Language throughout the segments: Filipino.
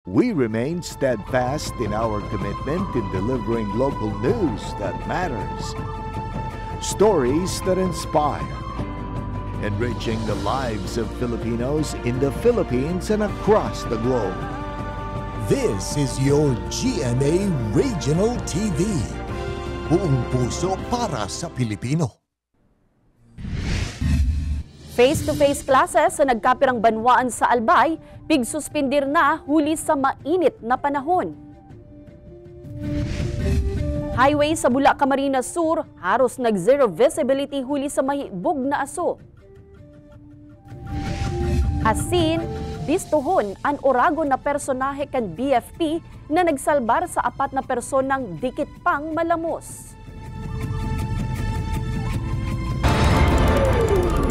We remain steadfast in our commitment in delivering local news that matters. Stories that inspire. Enriching the lives of Filipinos in the Philippines and across the globe. This is your GMA Regional TV. Buong puso para sa Pilipino. Face-to-face classes sa nagkapirang banwaan sa Albay, pigsuspindir na huli sa mainit na panahon. Highway sa Bula, Camarines Sur, haros nag-zero visibility huli sa mahibog na aso. Asin, bistuhon ang orago na personahe kan BFP na nagsalbar sa 4 na personang dikit pang malamos.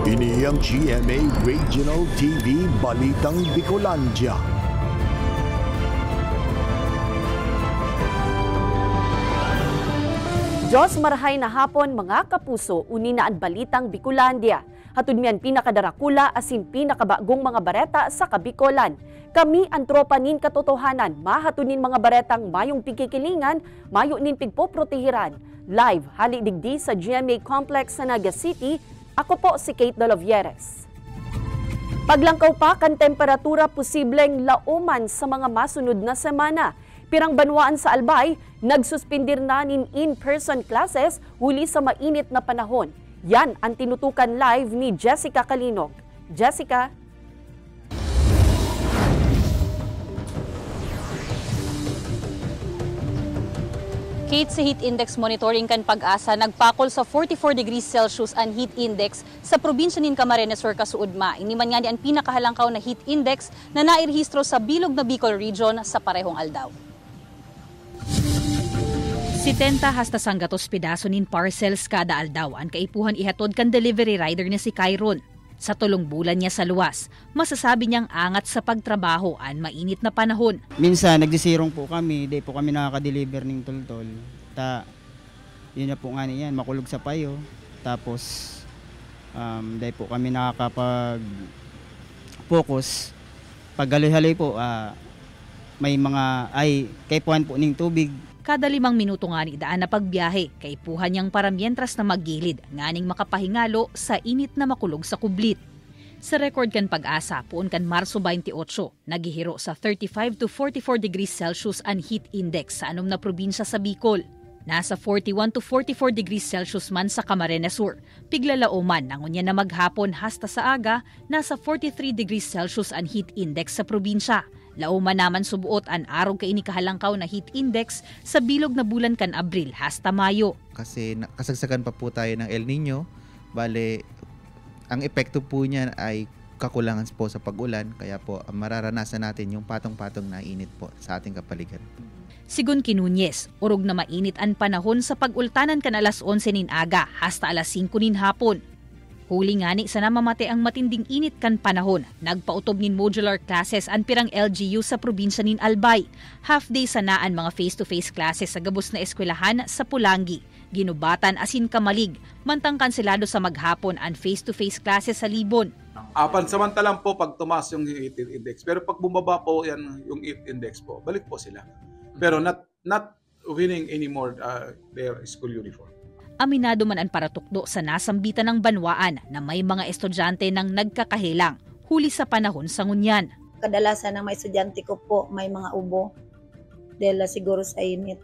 Ini ang GMA Regional TV Balitang Bicolandia. Diyos marahay na hapon mga kapuso, unina ang Balitang Bicolandia. Hatod miyan pinakadarakula asin pinakabagong mga bareta sa Kabikolan. Kami ang tropa nin katotohanan, mahatunin mga baretang mayong pigkikilingan, mayo nin pigpoprotehiran. Live, hali digdi sa GMA Complex sa Naga City. Ako po si Kate Dolovieres. Paglangkaw pa kan temperatura posibleng lauman sa mga masunod na semana. Pirang banwaan sa Albay, nagsuspindir na nin in-person classes huli sa mainit na panahon. Yan ang tinutukan live ni Jessica Kalinog. Jessica? Kate, sa heat index monitoring kan Pag-asa, nagpakol sa 44 degrees Celsius ang heat index sa probinsya nin Camarines Sur kasuudma. Ini man nga ni ang pinakahalangkaw na heat index na nairehistro sa bilog na Bicol region sa parehong aldaw. 70 hasta 100 pedaso nin parcels kada aldaw ang kaipuhan ihatod kan delivery rider na si Kyron. Sa 3 bulan niya sa luwas, masasabi niyang angat sa pagtrabaho ang mainit na panahon. Minsan nagdisirong po kami, di po kami nakaka-deliver ng tultol. Yun na po nga niyan, makulog sa payo. Tapos di po kami nakakapag-focus. Pag haloy-haloy po, may mga kaipuhan po ng tubig. Kada 5 minuto nga ni daan na pagbiyahe, kaipuhan niyang para mientras na maggilid, nganing makapahingalo sa init na makulog sa kublit. Sa record kan Pag-asa, puon kan Marso 28, nagihiro sa 35 to 44 degrees Celsius ang heat index sa 6 na probinsya sa Bicol. Nasa 41 to 44 degrees Celsius man sa Camarines Sur. Piglalauman, nangunya na maghapon hasta sa aga, nasa 43 degrees Celsius ang heat index sa probinsya. Lauman naman subuot ang araw kay inikahalangkaw na heat index sa bilog na bulan kan Abril hasta Mayo. Kasi kasagsagan pa po tayo ng El Nino, bale ang epekto po niyan ay kakulangan po sa pag-ulan, kaya po mararanasan natin yung patong-patong na init po sa ating kapaligiran. Sigun Kinunyes, urog na mainit ang panahon sa pag-ultanan kan alas 11 nin aga hasta alas 5 nin hapon. Huli nga ni sa namamate ang matinding init kan panahon, nagpautob nin modular classes ang pirang LGU sa probinsya nin Albay. Half-day sanaan mga face-to-face classes sa gabos na eskwelahan sa Pulangi. Ginubatan asin Kamalig, mantang kanselado sa maghapon ang face-to-face classes sa Libon. Pansamantalang po pag tumaas yung heat index, pero pag bumaba po yan yung heat index po, balik po sila. Pero not winning anymore their school uniform. Aminado man ang paratukdo sa nasambitan ng banwaan na may mga estudyante nang nagkakahilang huli sa panahon sa ngunyan. Kadalasan ng mga estudyante ko po may mga ubo dahil siguro sa init.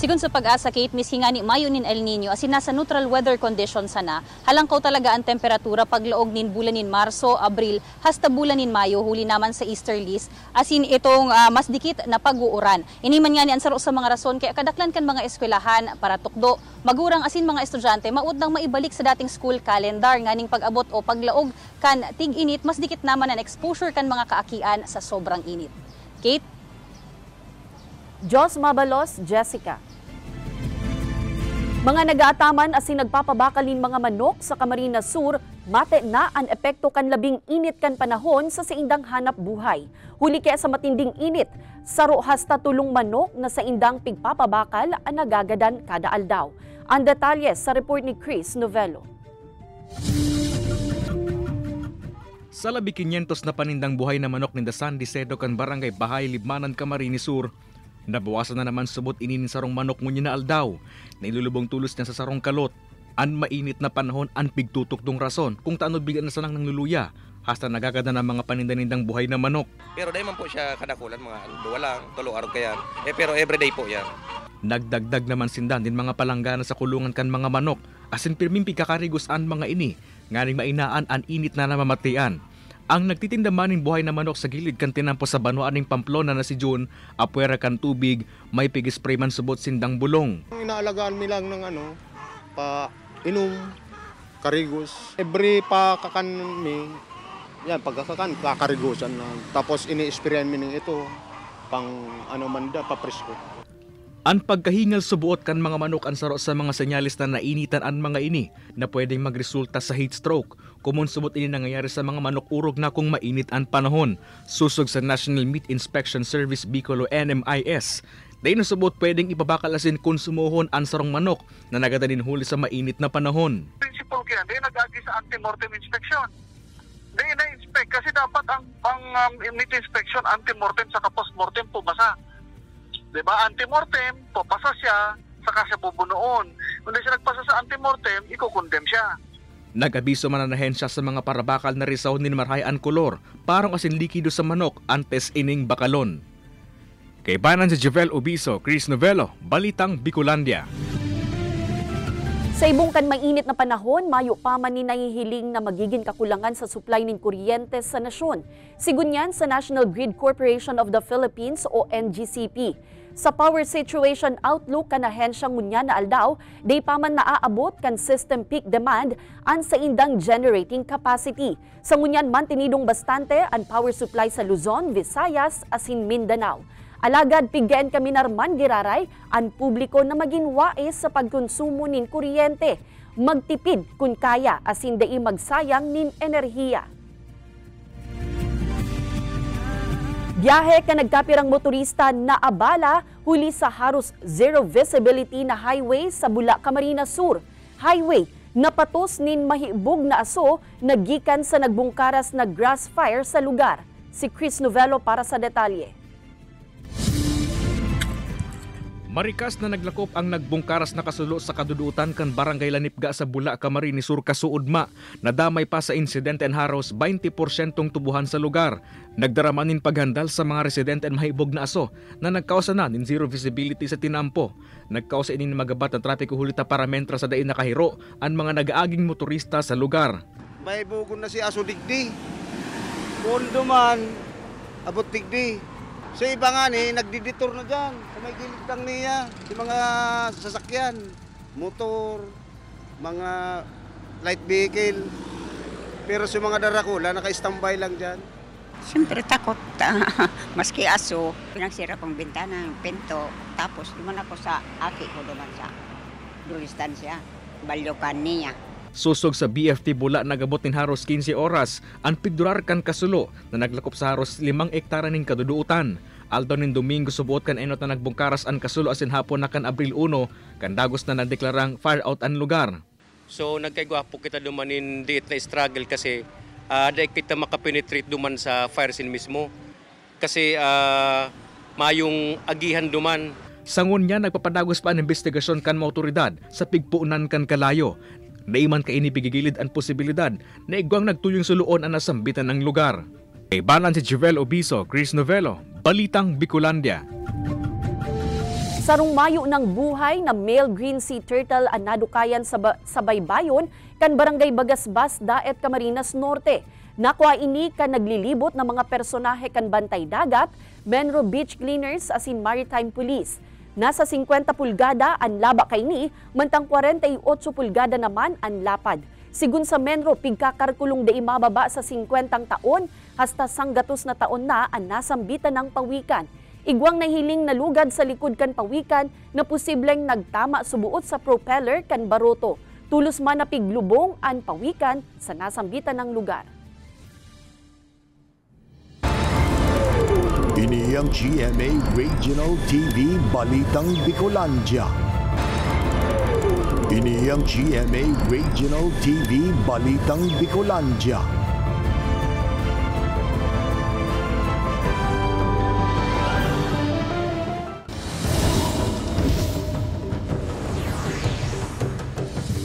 Sigun sa Pag-asa, Kate, mishinga ni Mayo nin El Nino asin nasa neutral weather condition sana. Halangkaw talaga ang temperatura paglaog nin bulan nin Marso, Abril, hasta bulan nin Mayo, huli naman sa easterlies. Asin itong mas dikit na pag-uuran. Iniman nga ni ansaro sa mga rason kaya kadaklan kan mga eskwelahan para tukdo. Magurang asin mga estudyante, maud nang maibalik sa dating school calendar nganing pag-abot o paglaog kan tig-init, mas dikit naman ang exposure kan mga kaakian sa sobrang init. Kate? Jos Mabalos, Jessica. Mga nag-aataman asin nagpapabakalin mga manok sa Camarines Sur, mate na ang epekto kan labing init kan panahon sa saindang hanap buhay. Huli kaya sa matinding init, saro hasta tulong manok na sa indang pigpapabakal ang nagagadan kada aldaw. Ang detalye sa report ni Chris Novello. Sa 1,500 na panindang buhay na manok ni San Dicedo kan Barangay Bahay, Libmanan, Camarines Sur, nabawasan na naman subot ininin sarong manok ngunya na aldaw na ilulubong tulos niya sa sarong kalot. An mainit na panahon an pigtutok dong rason kung taano bigyan na sanang ng luluya hasta nagagada ng mga panindanindang buhay na manok. Pero dahil man po siya kadakulan, mga 2 lang, 3 araw kayan. Pero everyday po yan. Nagdagdag naman sindan din mga palanggana sa kulungan kan mga manok asin pirming pigkakarigos an mga ini nganing mainaan an init na namamatian. Ang nagtitindaman ng buhay na manok sa gilid kan tinampo sa Banuan ng Pamplona na si June, apwera kan tubig, may pigispray man subot sindang bulong. Inaalagaan mi lang ng pa inom, karigos. Every pakakan mi, yan, pagkakakan, kakarigosan na. Tapos ini-sprayan mi ng ito, pang manda, papresko. Ang pagkahingal subuot kan mga manok ang saro sa mga senyalis na nainitan ang mga ini na pwedeng magresulta sa heat stroke. Kumun subot ini nangyayari sa mga manok urog na kung mainit ang panahon. Susog sa National Meat Inspection Service Bicol o NMIS. Dahil nasubot pwedeng ipabakalasin konsumuhon ang sarong manok na nagadanin huli sa mainit na panahon. Principle kaya, di nag-agi sa anti-mortem inspection. Di na-inspect kasi dapat ang meat inspection anti-mortem saka post-mortem pumasa. Diba? Anti-mortem, papasa siya, saka siya bubunoon. Kung di siya nagpasa sa anti-mortem, ikukondem siya. Nag-abiso man ang ahensya sa mga parabakal na risaw ni Marhay ang kolor, parang asin likido sa manok antes ining bakalon. Kay banan si Javel Obiso, Chris Novelo, Balitang Bicolandia. Sa ibong kan mainit na panahon, mayo pa man ni nahihiling na magiging kakulangan sa supply ng kuryente sa nasyon. Sigunyan sa National Grid Corporation of the Philippines o NGCP. Sa power situation outlook kan ahensya ngunya na aldaw, day pa man naaabot kan system peak demand an sa indang generating capacity. Sa ngunyan man tinidong bastante ang power supply sa Luzon, Visayas, asin Mindanao. Alagad pigyan kami narman giraray ang publiko na maging wais sa pagkonsumo nin kuryente. Magtipid kung kaya asin dai magsayang nin enerhiya. Biyahe ka nagkapirang motorista na abala huli sa haros zero visibility na highway sa Bula, Camarines Sur. Highway napatos nin mahibog na aso nagikan sa nagbungkaras na grass fire sa lugar. Si Chris Novelo para sa detalye. Marikas na naglakop ang nagbungkaras na kasulo sa kadudutan kan Barangay Lanipga sa Bula, Camarines Sur, kasuudma. Nadamay pa sa insidente and haros 20% tubuhan sa lugar. Nagdaramanin paghandal sa mga residente and mahibog na aso na nagkausa na nin zero visibility sa tinampo. Nagkausa ini magabat na trapiko hulita paramentra sa dain nakahiro ang mga nag-aaging motorista sa lugar. May bugon na si aso digdi. Pondo man, abot digdi. Sa iba nga nagdiditor na dyan. Sa may gilid lang niya, sa mga sasakyan, motor, mga light vehicle. Pero sa mga darakula, naka-standby lang dyan. Siyempre takot. Maski aso, pinagsira kong bintana, yung pinto. Tapos duman ako sa aki ko duman sa distansya. Balyokan niya. Susog sa BFT Bula nagabot nin haros 15 oras ang pigdurar kan kasulo na naglakop sa haros 5 hektara ning kaduduutan. Aldo nin Domingo subuot kan enot na nagbungkaras ang kasulo asin hapon na kan Abril 1 kan dagos na nadeklarang fire out ang lugar. So nagkaigwapo kita dumanin diit na struggle kasi dahil kita makapenetrate duman sa fire scene mismo. Kasi mayong agihan duman. Sangon niya nagpapadagos pa ang investigasyon kan mga otoridad sa pigpuunan kan kalayo. Naiman ka inipigigilid ang posibilidad na igwang nagtuyong suluon ang nasambitan ng lugar. Kay banan si Javel Obiso, Chris Novelo, Balitang Bicolandia. Sarong mayo ng buhay na male green sea turtle ang nadukayan sa baybayon kan Barangay Bagasbas, Daet, Camarines Norte. Nakuha ini kan naglilibot ng mga personahe kan Bantay Dagat, Menro Beach Cleaners asin Maritime Police. Nasa 50 pulgada ang laba kaini, mantang 48 pulgada naman ang lapad. Sigun sa Menro, pigkakarkulong da imababa sa 50 taon hasta sanggatos na taon na ang nasambitan ng pawikan. Igwang nahiling nalugad sa likod kan pawikan na posibleng nagtama subuot sa propeller kan baroto. Tulos man na piglubong ang pawikan sa nasambitan ng lugar. Ini ang GMA Regional TV Balitang Bicolandia. Ini ang GMA Regional TV Balitang Bicolandia.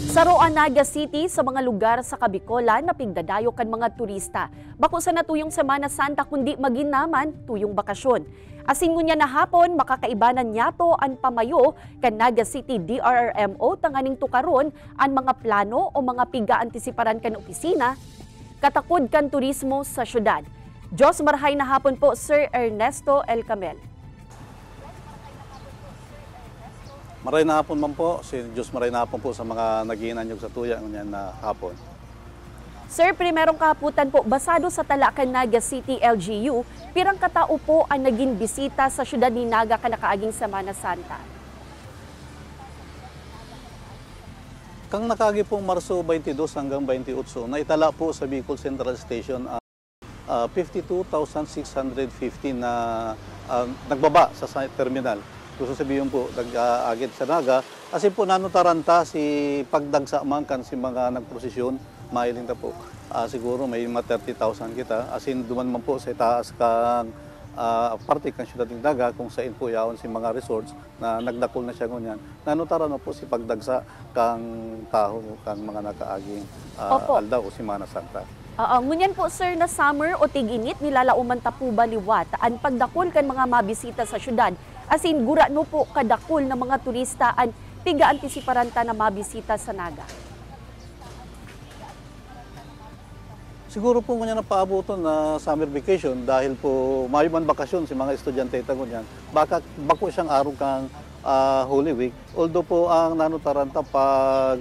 Sa Roanaga City, sa mga lugar sa Kabicolan na pigdadayo kan mga turista. Bako sa natuyong Semana Santa kundi maginaman tuyong bakasyon. Asin ngunya na hapon, makakaibanan nyato ang pamayo kan Naga City DRRMO tanganing tukaron ang mga plano o mga piga-antisiparan kan opisina katakod kan turismo sa syudad. Diyos marhay na hapon po, Sir Ernesto El Camel. Maray na hapon man po, si Diyos maray na hapon po sa mga nag-iinanyog sa tuya ngunyan na hapon. Sir, primerong kahaputan po, basado sa Talakan Naga City LGU, pirang katao po ang naging bisita sa syudad ni Naga kanakaaging Semana Santa. Kang nakaagi pong Marso 22 hanggang 28, naitala po sa Bicol Central Station 52,615 na nagbaba sa terminal. Gusto sabihin po, nag-agit sa Naga. Kasi po nanutaranta si pagdagsa man kan si mga nagprosesyon, mailing na po. Siguro may mga 30,000 kita. Asin duman man po sa itaas kang parte kang syudad ng Naga kung saan po yaon si mga resorts na nagdakol na siya ngunyan. Nanutara na po si pagdagsa kang taho kang mga nakaaging aldaw o Semana Santa. Ngunyan po sir na summer o tig-init nilalauman ta po baliwat ang pagdakol kan mga mabisita sa syudad. Asin gura no po kadakol na mga turista ang piga-antisiparanta na mabisita sa Naga. Siguro po kanya napaabuton na summer vacation dahil po may man bakasyon si mga estudyante ngunyan. Bako siyang araw kang Holy Week. Although po ang nanutaranta pag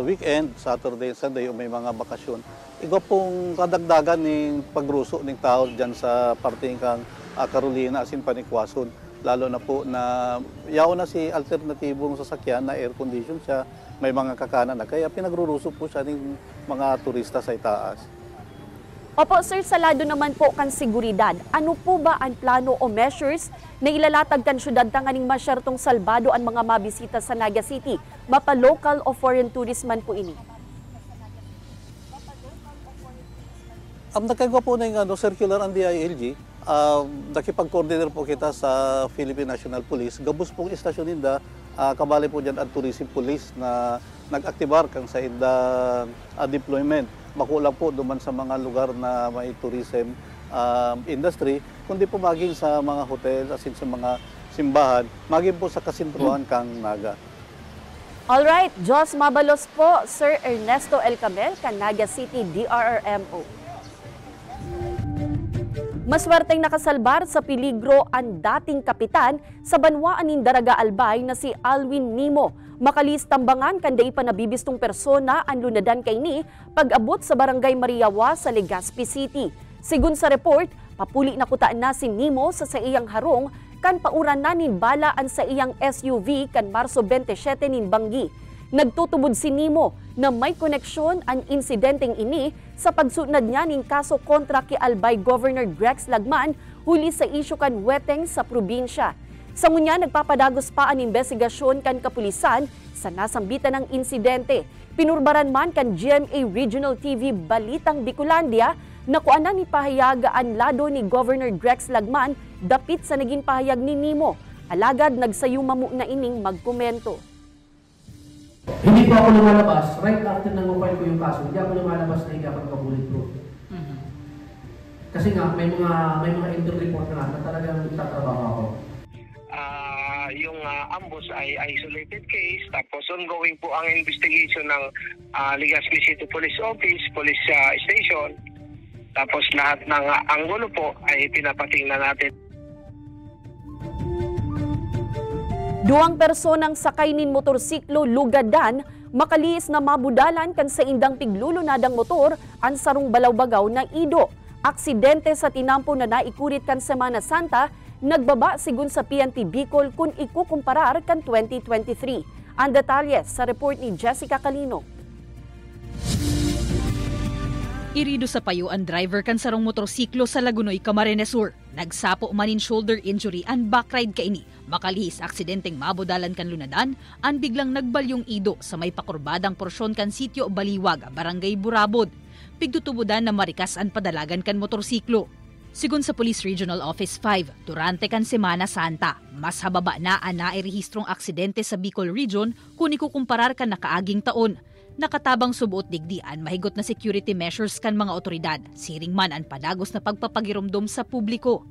weekend, Saturday, Sunday o may mga bakasyon, igo pong kadagdagan ng pagruso ng tao dyan sa parting kang Carolina asin Panikwason. Lalo na po na yaw na si alternatibong sasakyan na air condition siya, may mga kakana na. Kaya pinagruruso po siya ng mga turista sa itaas. Opo sir, salado naman po kan seguridad. Ano po ba ang plano o measures na ilalatag kan syudad tanganing masyartong salbado ang mga mabisita sa Naga City? Mapa local o foreign tourist man po ini? Nakagawa po ng circular ang DILG. Nakipag-coordinate po kita sa Philippine National Police. Gabos pong istasyon ninda, kabali po dyan ang tourism police na nag-aktibar kang sa deployment. Makulang po duman sa mga lugar na may tourism industry, kundi po maging sa mga hotel, asin sa mga simbahan, maging po sa kasintruhan kang Naga. Alright, Diyos mabalos po, Sir Ernesto El Camel, kan Naga City DRRMO. Maswerteng nakasalbar sa peligro ang dating kapitan sa banwaan ni Daraga Albay na si Alwin Nimo. Makalis tambangan kanda pa nabibistong persona ang lunadan kay ni pag-abot sa Barangay Mariawa sa Legazpi City. Sigun sa report, papuli na kutaan na si Nimo sa iyang harong kan pauran na nin bala ang sa iyang SUV kan Marso 27 nin Banggi. Nagtutubod si Nimo na may koneksyon ang insidenteng ini sa pagsunod niya ning kaso kontra kay Albay Governor Grex Lagman huli sa isyu kan weteng sa probinsya. Sa ngunya, nagpapadagos pa ang investigasyon kan kapulisan sa nasambitan ng insidente. Pinurbaran man kan GMA Regional TV Balitang Bicolandia na kuanan ni pahayagaan lado ni Governor Grex Lagman dapit sa naging pahayag ni Nimo. Alagad nagsayumamu na ining magkomento. Hindi po ako lumalabas, right after nang mapile ko yung kaso, hindi ako lumalabas na higa pagka-bulletproof. Kasi nga, may mga inter report na talagang itatrabaho ako. Yung ambush ay isolated case, tapos ongoing po ang investigation ng Legazpi City Police Office, Police Station. Tapos lahat ng anggulo po ay pinapatingnan natin. Duang personang sakay nin motorsiklo lugadan, makalis na mabudalan kan sa indang piglulunadang motor ang sarong balawbagaw na Ido. Aksidente sa tinampo na naikurit kan Semana Santa, nagbaba sigun sa PNP Bicol kung ikukumparar kan 2023. Ang detalye sa report ni Jessica Calino. Irido sa payo ang driver kan sarong motorsiklo sa Lagunoy, Camarines Sur. Nagsapo manin shoulder injury ang backride kaini. Makalihis aksidenteng mabudalan kan lunadan, ang biglang nagbalyong Ido sa may pakurbadang porsyon kan sitio Baliwag, Barangay Burabod. Pigtutubudan na marikas ang padalagan kan motorsiklo. Sigun sa Police Regional Office 5, durante kan Semana Santa, mas hababa na ang nairehistrong aksidente sa Bicol Region kung ikukumparar kan nakaaging taon. Nakatabang subuot digdian mahigot na security measures kan mga otoridad, siring man ang padagos na pagpapagirumdom sa publiko.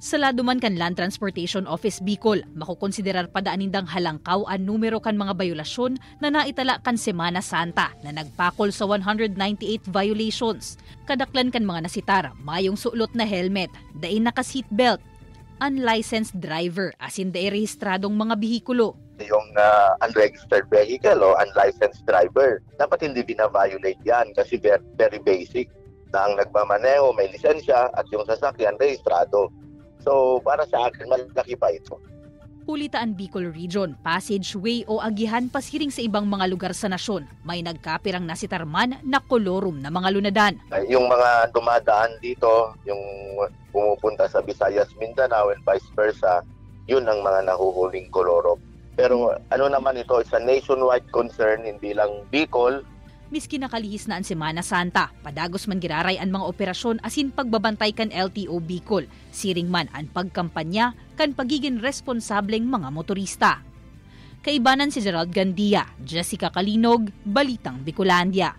Sa lado man kan Land Transportation Office Bicol, makukonsiderar pa daanindang halangkaw ang numero kan mga bayulasyon na naitala kan Semana Santa na nagpakol sa 198 violations. Kadaklan kan mga nasitar, mayong sulot na helmet, dain naka-seatbelt, unlicensed driver asin dain rehistradong mga bihikulo. Yung unregistered vehicle o unlicensed driver, dapat hindi bina-violate yan kasi very basic na ang nagmamaneho may lisensya at yung sasakyan rehistrado. So, para sa akin, malaki pa ito. Pulitaan Bicol Region, passageway o agihan pasiring sa ibang mga lugar sa nasyon, may nagkapirang nasitarman na kolorum na mga lunadan. Yung mga dumadaan dito, yung pumupunta sa Visayas, Mindanao and vice versa, yun ang mga nahuhuling kolorum. Pero ano naman ito, it's a nationwide concern, hindi lang Bicol. Miski nakalihis na ang Semana Santa, padagos man giraray ang mga operasyon asin pagbabantay kan LTO Bicol, siring man ang pagkampanya kan pagiging responsableng mga motorista. Kaibanan si Gerald Gandia, Jessica Kalinog, Balitang Bicolandia.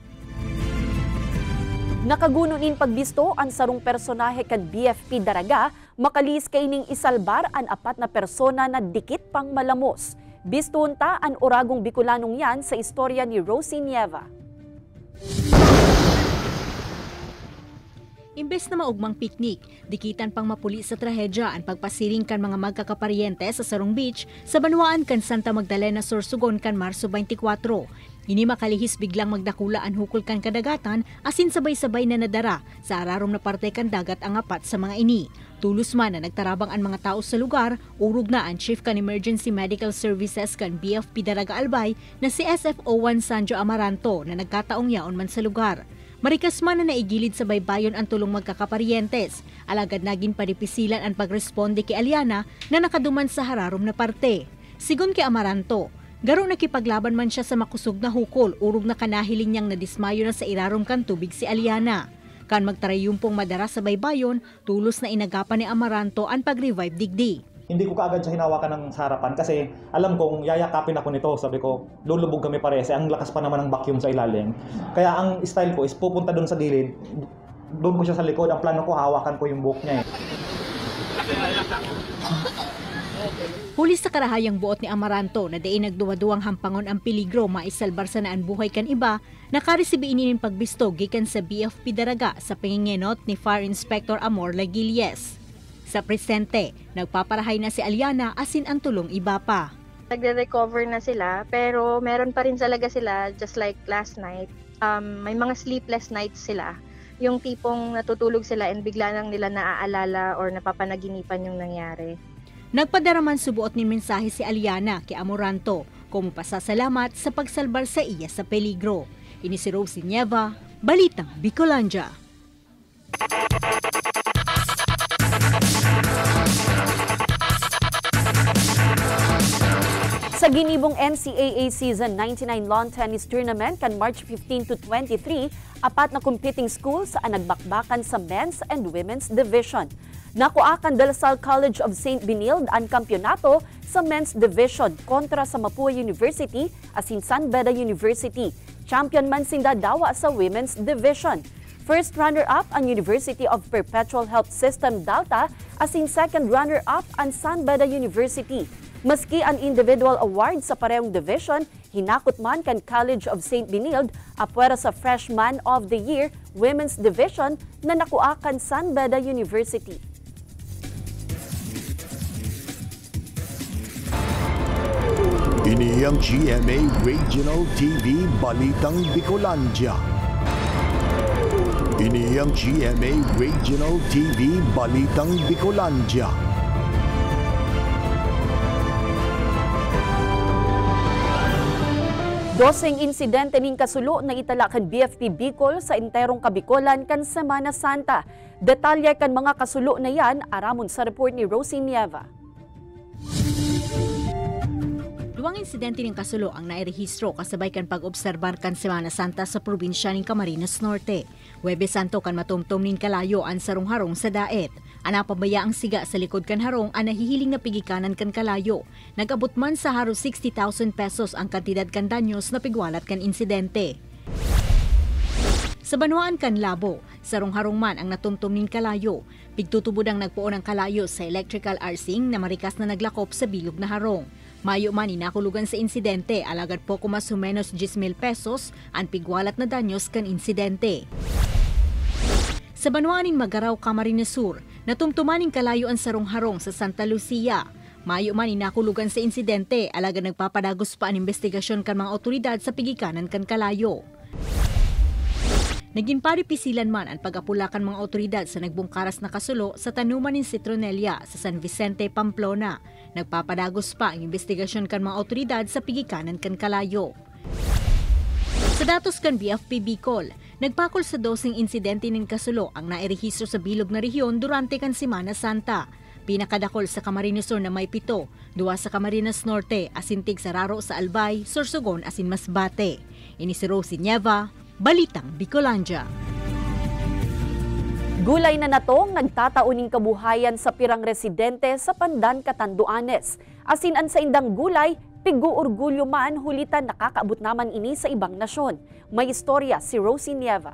Nakagununin pagbisto ang sarong personahe kan BFP Daraga, makalis kaining isalbar ang 4 na persona na dikit pang malamos. Bistuon ta ang oragong Bicolanong yan sa istorya ni Rosie Nieva. Imbes na maugmang piknik, dikitan pang mapuli sa trahedya ang pagpasiring kan mga magkakaparyente sa Sarong Beach sa Banwaan kan Santa Magdalena, Sorsogon kan Marso 24. Ini makalihis biglang magdakula ang hukol kan kadagatan asin sabay-sabay na nadara sa ararom na parte kan dagat ang 4 sa mga ini. Tulos man na nagtarabang ang mga tao sa lugar, urog na ang Chief kan Emergency Medical Services kan BFP Daraga Albay na si SFO1 Sanjo Amaranto na nagkataong yaon man sa lugar. Marikas man na naigilid sa baybayon ang tulong magkakaparyentes, alagad naging padipisilan ang pagresponde kay Aliana na nakaduman sa hararom na parte. Sigon kay Amaranto, garo nakipaglaban man siya sa makusog na hukol, urog na kanahiling niyang nadismayo na sa irarom kan tubig si Aliana. Kan magtarayumpong madara sa baybayon, tulos na inagapan ni Amaranto ang pag-revive digdi. Hindi ko kaagad siya hinawakan ng harapan kasi alam kong yayakapin ako nito. Sabi ko, lulubog kami parehas. Ang lakas pa naman ng vacuum sa ilalim. Kaya ang style ko is pupunta doon sa gilid. Doon ko siya sa likod. Ang plano ko, hawakan ko yung buhok niya. Huli sa karahayang buot ni Amaranto na daing nagduwa-duwang hampangon ang peligro maisalbar sa naan buhay kan iba, nakaresibi inin pagbisto gikan sa BFP Daraga sa pingingenot ni Fire Inspector Amor Lagilies. Sa presente, nagpaparahay na si Aliana asin ang tulong iba pa. Nagre-recover na sila pero meron pa rin talaga sila just like last night. May mga sleepless nights sila. Yung tipong natutulog sila and bigla lang nila naaalala or napapanaginipan yung nangyari. Nagpadaraman subuot ni mensahe si Aliana kay Amoranto kung pasasalamat sa pagsalbar sa iya sa peligro. Ini si Rosie Nieva, Balitang Bicolandia. Sa ginibong NCAA Season 99 Lawn Tennis Tournament kan March 15 to 23, 4 na competing schools ang nagbakbakan sa men's and women's division. Nakuakan De La Salle College of St. Benilde ang kampyonato sa men's division kontra sa Mapua University asin San Beda University. Champion man sinda dawa sa women's division. First runner-up ang University of Perpetual Health System Delta asin second runner-up ang San Beda University. Maski ang individual award sa parehong division, hinakot man kan College of St. Benilde apwera sa Freshman of the Year Women's Division na nakuakan San Beda University. Ini ang GMA Regional TV Balitang Bicolandia. Ini ang GMA Regional TV Balitang Bicolandia. Doseng insidente ning kasulo na itala kan BFP Bicol sa enterong Kabicolan kan Semana Santa. Detalye kan mga kasulo na yan aramon sa report ni Rosie Nieva. Duwang insidente ng kasulo ang nairehistro kasabay kan pag-obserbar kan Semana Santa sa probinsya ng Camarines Norte. Huwebes Santo kan matumtom nin kalayo ang sarong-harong sa daet. Anapabaya ang siga sa likod kan harong ang nahihiling na pigikanan kan kalayo. Nag-abot man sa haro 60,000 pesos ang kantidad kan danyos na pigwalat kan insidente. Sa Banwaan Canlabo, sarong-harong man ang natumtum nin kalayo. Pigtutubod ang nagpuon ng kalayo sa electrical arcing na marikas na naglakop sa bilog na harong. Mayo man inakulugan sa insidente, alagad po kumas humenos 10,000 pesos ang pigwalat na danyos kan insidente. Sa Banwaanin Magaraw, Camarines Sur, natumtumaning kalayo ang sarong-harong sa Santa Lucia. Mayo man inakulugan sa insidente, alagad nagpapadagos pa ang investigasyon kan mga otoridad sa pigikanan kan kalayo. Naging paripisilan man ang pag-apulakan mga otoridad sa nagbungkaras na kasulo sa tanuman ng Citronella sa San Vicente, Pamplona. Nagpapadagos pa ang investigasyon kan mga otoridad sa pigikanan kan kalayo. Sa datos kan BFP Bicol, nagpakol sa 12 insidente ng kasulo ang nairehistro sa bilog na rehiyon durante kan Semana Santa. Pinakadakol sa Camarines Sur na may 7, 2 sa Camarines Norte, asintig sa Raro sa Albay, Sorsogon asin Masbate. Ini si Rosie Nieva, Balitang Bicolandia. Gulay na natong nagtatauning kabuhayan sa pirang residente sa Pandan, Catanduanes. Asin an sa indang gulay, pigu-orgulyo man hulitan nakakaabot naman ini sa ibang nasyon. May istorya si Rosie Nieva.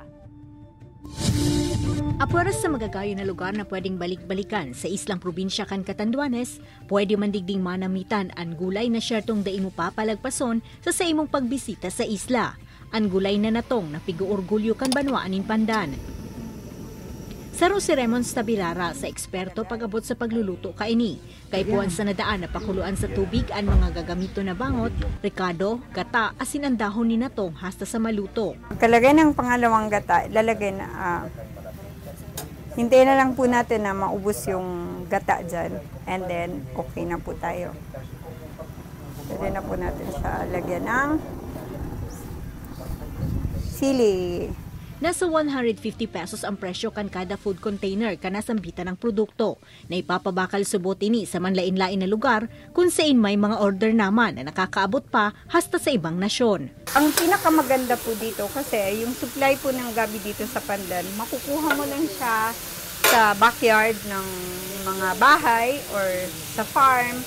Apuras sa magagayo na lugar na pwedeng balik-balikan sa islang probinsya kan Catanduanes, pwede man digding manamitan ang gulay na syertong daing mo papalagpason sa imong pagbisita sa isla. Ang gulay na natong na pigu-orgulyo kan Banwaanin Pandan. Saro si Raymond Stabirara sa eksperto pag-abot sa pagluluto kaini. Kay puwan sa nadaan na pakuluan sa tubig ang mga gagamito na bangot, ricado, gata, asin ang dahon ni natong hasta sa maluto. Kalagay ng pangalawang gata, lalagay na hintayin na lang po natin na maubos yung gata dyan. And then, okay na po tayo. Pwede na po natin sa lagyan ng sili. Nasa 150 pesos ang presyo kan kada food container kanasambitan ng produkto na ipapabakal subot ini sa manlain-lain na lugar kung saan may mga order naman na nakakaabot pa hasta sa ibang nasyon. Ang pinakamaganda po dito kasi yung supply po ng gabi dito sa Pandan, makukuha mo lang siya sa backyard ng mga bahay or sa farm.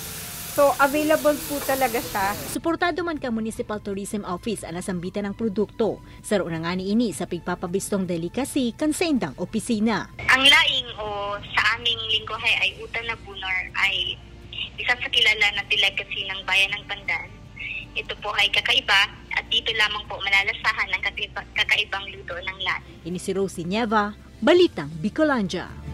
So, available po talaga siya. Suportado man ka Municipal Tourism Office ang nasambitan ng produkto. Saro na nga ni ini sa pigpapabistong delicacy kan sa indang opisina. Ang laing o sa aming lingwahe ay utan na bunor ay isa sa kilala na delicacy ng bayan ng Pandan. Ito po ay kakaiba at dito lamang po malalasahan ng kakaibang luto ng laing. Ini si Rosie Nieva, Balitang Bicolandia.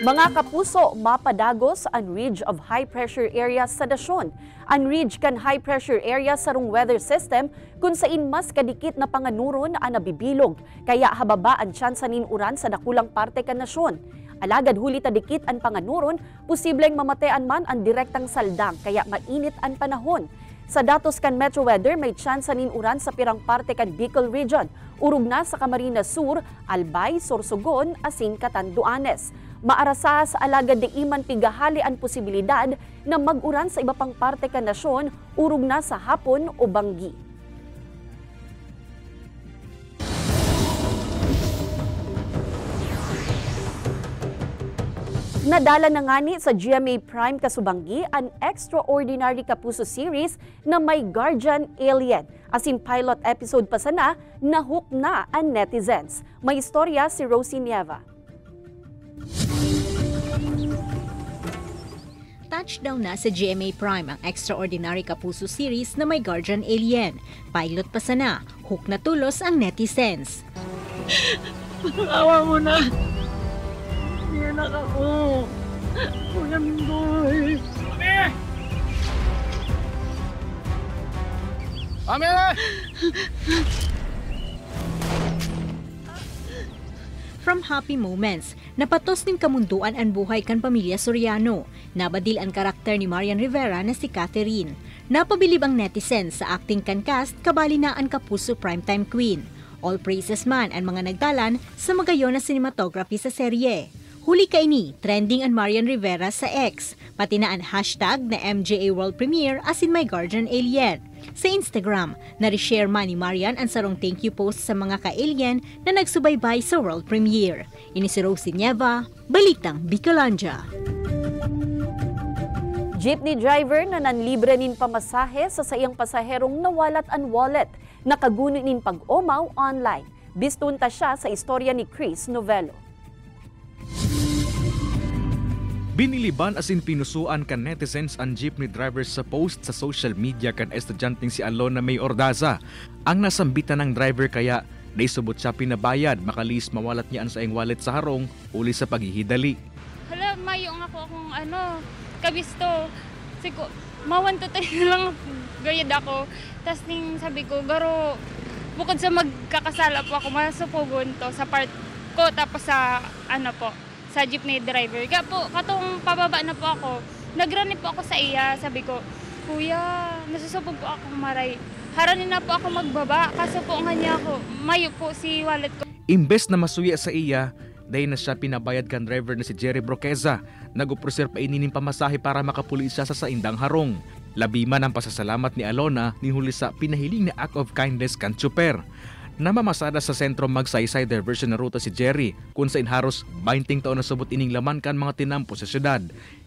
Mga kapuso, mapadagos ang ridge of high-pressure area sa dasyon. Ang ridge kan high-pressure area sa rong weather system kung saan mas kadikit na panganuron ang nabibilog. Kaya hababa ang tsansa nin uran sa dakulang parte kan nasyon. Alagad huli tadikit ang panganuron, posibleng mamatean man ang direktang saldang kaya mainit ang panahon. Sa datos kan Metro Weather, may tsansa nin uran sa pirang parte kan Bicol Region. Urog na sa Camarines Sur, Albay, Sorsogon, asin Catanduanes. Maarasa sa alagad di iman pigahali ang posibilidad na mag-uran sa iba pang parte kan nasyon, urog na sa hapon o banggi. Nadala na ngani sa GMA Prime Kasubanggi ang Extraordinary Kapuso series na may Guardian Alien. Asin pilot episode pa sana, nahook na ang netizens. May istorya si Rosie Nieva. Touchdown na sa GMA Prime ang Extraordinary Kapuso series na may Guardian Alien. Pilot pa sana, hook na tulos ang netizens. Awa mo na. Hindi na ako. Kuya Mindoy. Mami! From happy moments, napatos din kamunduan ang buhay kan pamilya Soriano. Nabadil ang karakter ni Marian Rivera na si Catherine. Napabilib ang netizens sa acting kan cast kabali na ang Kapuso Primetime Queen. All praises man ang mga nagdalan sa magayon na cinematography sa serye. Huli kaini, trending ang Marian Rivera sa X, pati na ang hashtag na MJA World Premiere asin may Guardian Alien. Sa Instagram, na-reshare man ni Marian ang sarong thank you post sa mga ka-alien na nagsubaybay sa world premiere. Ini si Rosie Nieva, Balitang Bicolandia. Jeepney driver na nanlibre nin pamasahe sa sayang pasaherong nawalat ang wallet, nakaguno nin pag-omaw online. Bistunta siya sa istorya ni Chris Novello. Biniliban asin pinusuan kan netizens ang jeepney drivers sa post sa social media kan estudyanteng si Alona May Ordaza. Ang nasambitan ng driver kaya naisubot siya pinabayad, makalis mawalat niya ang saing wallet sa harong uli sa paghihidali. Hala, mayo nga ako akong kabisto. Sigo, mawan to tayo lang gayad ako. Tapos sabi ko, garo, bukod sa magkakasala po ako, masupugon to sa part ko, tapos sa sa jeepney driver. Kaya po, katong pababa na po ako, nagrani po ako sa iya. Sabi ko, Kuya, nasusubog po ako maray. Haranin na po ako magbaba, kaso po nga niya ako, mayo po si wallet ko. Imbes na masuya sa iya, dahil na siya pinabayad kan driver na si Jerry Broqueza, nag-uproser pa inining pamasahe para makapuli siya sa saindang harong. Labiman ang pasasalamat ni Alona nihuli sa pinahiling na act of kindness kan tsuper. Namamasada sa sentro magsaysay diversion na ruta si Jerry, kung sa inharos 20 taon na subot ining laman kan mga tinampo sa syudad.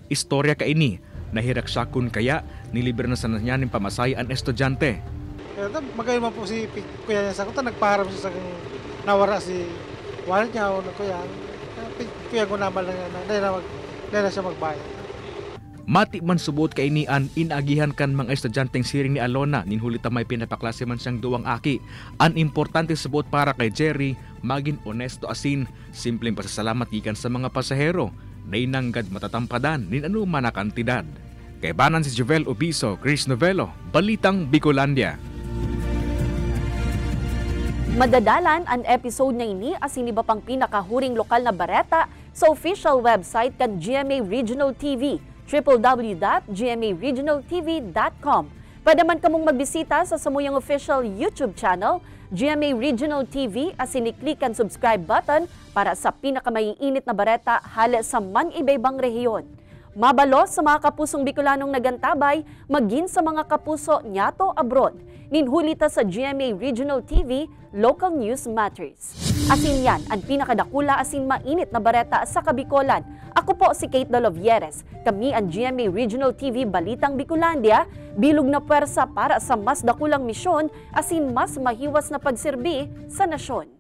Istorya ka ini, nahirak siya kun kaya niliber na sa niya ng pamasahe ang estudyante. Magayon man po si kuya niya sa kuta, nagpaharap siya sa nawara si wallet niya o kuya. Kuya ko naman lang na siya magbayad. Mati man subot kay inian inagihan kan mga estudyanteng siring ni Alona ninhuli tamay pinapaklase man siyang duwang aki. An importante subot para kay Jerry maging honesto asin simpleng pasasalamat gikan sa mga pasahero na inanggad matatampadan nin anuman na kantidad. Kay banan si Jovel Obiso, Chris Novello, Balitang Bicolandia. Madadalan ang episode na ini asin iba pang pinakahuring lokal na bareta sa official website kan GMA Regional TV, www.gmaregionaltv.com. Pwede man kamong magbisita sa samuyang official YouTube channel, GMA Regional TV, asin i-click ang subscribe button para sa pinakamaiinit na bareta hala sa man-ibaybang rehiyon. Mabalo sa mga kapusong Bicolanong nagantabay, maging sa mga kapuso nyato abroad. Ninhulita sa GMA Regional TV, Local News Matters. Asin yan ang pinakadakula asin mainit na bareta sa Kabikolan. Ako po si Kate Dolovieres. Kami ang GMA Regional TV Balitang Bicolandia, bilog na puwersa para sa mas dakulang misyon asin mas mahiwas na pagserbi sa nasyon.